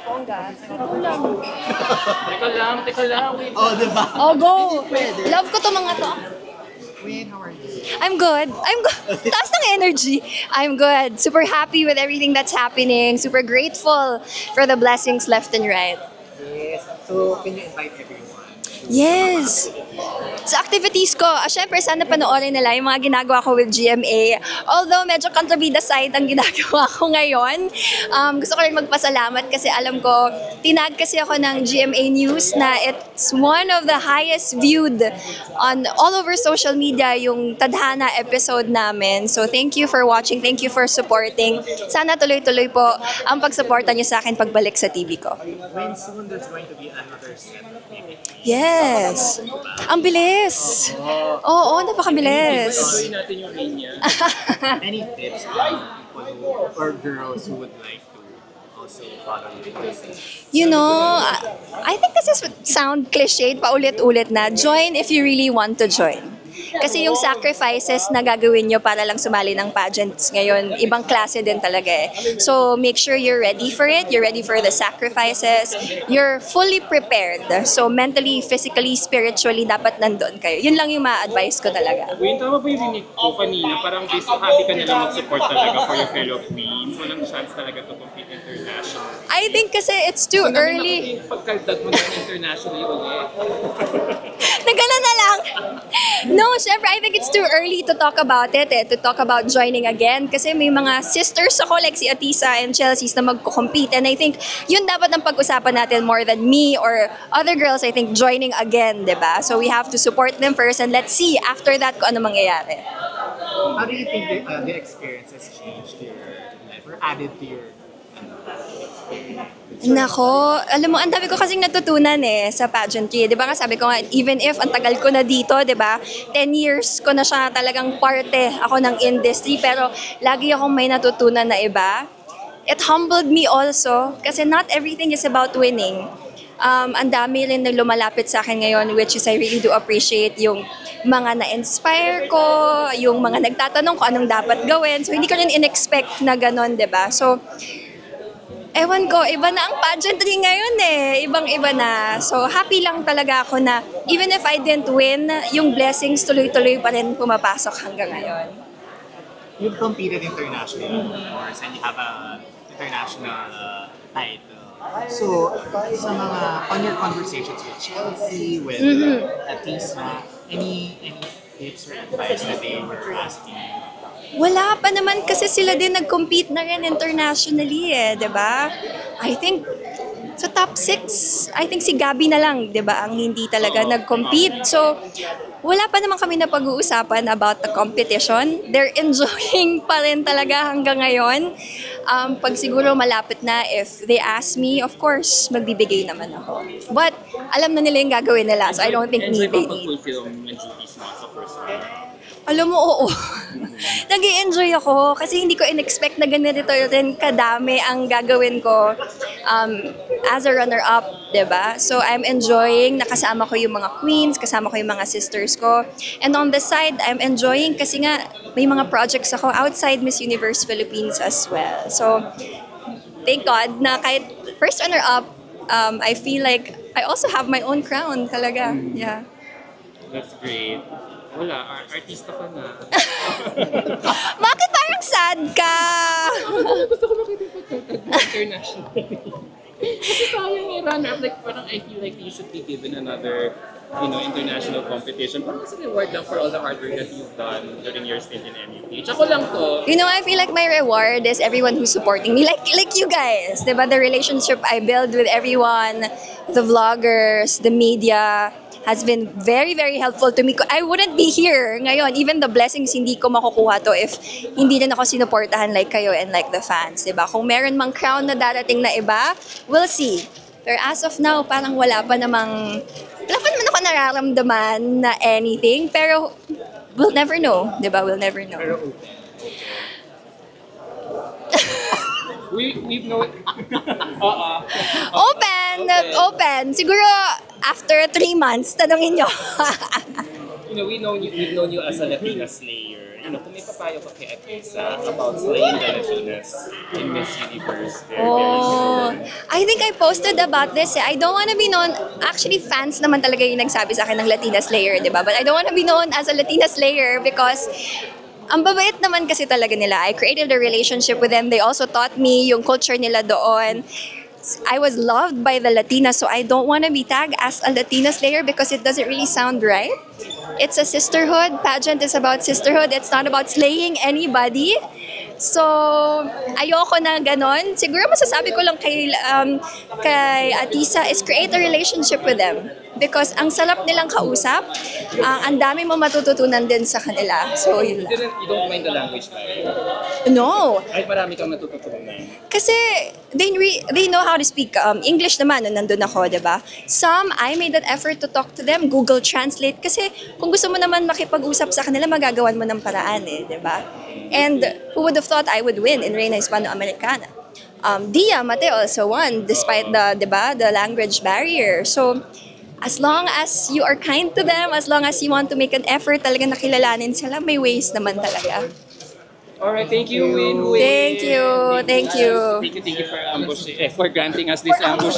Bongga. Teka lang, wait. Oh, diba? Oh, go! Love ko to mga to. Wait, how are you? I'm good. Taas ng energy. I'm good. Super happy with everything that's happening. Super grateful for the blessings left and right. Yes. So, can you invite everyone? Yes! Sa activities ko, syempre sana panoorin nila yung mga ginagawa ko with GMA. Although medyo kontrabida side ang ginagawa ko ngayon. Gusto ko rin magpasalamat kasi alam ko, tinag kasi ako ng GMA News na it's one of the highest viewed on all over social media yung Tadhana episode namin. So thank you for watching, thank you for supporting. Sana tuloy-tuloy po ang pagsuporta niyo sa akin pagbalik sa TV ko. When soon there's going to be another set, maybe. Yes! Ang bilis! Oo, napakabilis. Enjoy natin yung rain niya. Any tips for people who, or girls who would like to also follow you? You know, I think this is sound cliched, paulit-ulit na. Join if you really want to join. Kasi yung sacrifices na gagawin nyo para lang sumali ng pageants ngayon, ibang klase din talaga eh. So make sure you're ready for it, you're ready for the sacrifices, you're fully prepared. So mentally, physically, spiritually, dapat nandun kayo. Yun lang yung ma-advise ko talaga. Wait, tama ba yung rinig ko kanina? Parang based on happy ka na lang mag-support talaga for your fellow queens. Walang chance talaga to compete international. I think kasi it's too early. Pagkaldag mo na internationally ulit. Nagana na lang. No, syempre, I think it's too early to talk about it, to talk about joining again. Kasi may mga sisters ako, like si Atisa and Chelsea, na magko-compete. And I think yun dapat ang pag-usapan natin more than me or other girls, I think, joining again, diba? So we have to support them first and let's see after that kung ano mangyayari. How do you think the experience has changed your life or added to your experience? Nako, alam mo, ang dami ko kasing natutunan sa pageantry. Di ba nga sabi ko nga, even if ang tagal ko na dito, di ba, 10 years ko na siya talagang parte ako ng industry, pero lagi akong may natutunan na iba. It humbled me also, kasi not everything is about winning. Ang dami rin na lumalapit sa akin ngayon, which is I really do appreciate yung mga na-inspire ko, yung mga nagtatanong kung anong dapat gawin. So, hindi ko rin in-expect na ganon, di ba? So, ewan ko, iba na ang pageantry ngayon Ibang-iba na. So, happy lang talaga ako na even if I didn't win, yung blessings tuloy-tuloy pa rin pumapasok hanggang ngayon. You've competed internationally, of course, and you have a international title. So, sa mga, on your conversations with Chelsea, with Atisa, any tips or advice that they were asking you? Wala pa naman kasi sila din nag-compete na rin internationally diba? I think sa top 6, I think si Gabby na lang, diba, ang hindi talaga nag-compete. So, wala pa naman kami na pag-uusapan about the competition. They're enjoying pa rin talaga hanggang ngayon. Pag siguro malapit na, if they ask me, of course, magbibigay naman ako. But, alam na nila yung gagawin nila, so I don't think Enjoy they bang need. pag-fulfill yung duties mo sa first round? Alam mo, oo. Nag-i-enjoy ako kasi hindi ko in-expect na ganito rin kadami ang gagawin ko as a runner-up, diba? So I'm enjoying, nakasama ko yung mga queens, kasama ko yung mga sisters ko. And on the side, I'm enjoying kasi nga may mga projects ako outside Miss Universe Philippines as well. So thank God na kahit first runner-up, I feel like I also have my own crown talaga. Yeah. That's great. Wala, artista ka na. Bakit parang sad ka? Gusto ko makita yung pagkakagod internationally. Kasi sayang yung runner-up, like parang I feel like you should be given another, international competition. Parang mas reward lang for all the hard work that you've done during your stint in MUPH. Ako lang to. I feel like my reward is everyone who's supporting me. Like you guys, diba? The relationship I build with everyone, the vloggers, the media, has been very, very helpful to me. I wouldn't be here ngayon. Even the blessings, hindi ko makukuha to if hindi rin ako sinuportahan like kayo and like the fans, diba? Kung meron mang crown na darating na iba, we'll see. Pero as of now, parang wala pa naman ako nararamdaman na anything. Pero we'll never know, diba? We'll never know. Pero open. We've known... Open. Siguro after 3 months, tanungin nyo. we've known you as a Latina slayer. Kung may papayo ka kay Atisa about slaying the Latinas in Miss Universe, very soon. I think I posted about this. I don't want to be known, actually fans naman talaga yung nagsabi sa akin ng Latina Slayer, di ba? But I don't want to be known as a Latina Slayer because ang babait naman kasi talaga nila. I created a relationship with them. They also taught me yung culture nila doon. I was loved by the Latinas, so I don't want to be tagged as a Latina Slayer because it doesn't really sound right. It's a sisterhood. Pageant is about sisterhood. It's not about slaying anybody. So, ayoko na ganon. Siguro masasabi ko lang kay Atisa is create a relationship with them. Because ang sarap nilang kausap, ang dami mo matututunan din sa kanila. So, yun lang. You don't mind the language barrier? No. Ay, marami kang natututunan. Kasi they know how to speak English naman nung nandun ako, di ba? Some, I made an effort to talk to them, Google Translate. Kasi kung gusto mo naman makipag-usap sa kanila, magagawan mo ng paraan di ba? And who would have thought I would win in Reina Hispano-Americana? Dia Mateo also won despite the language barrier. So, as long as you are kind to them, as long as you want to make an effort talaga nakilalanin sila, may ways naman talaga. Alright, thank you, Win. Thank you. Thank you for granting us this ambush.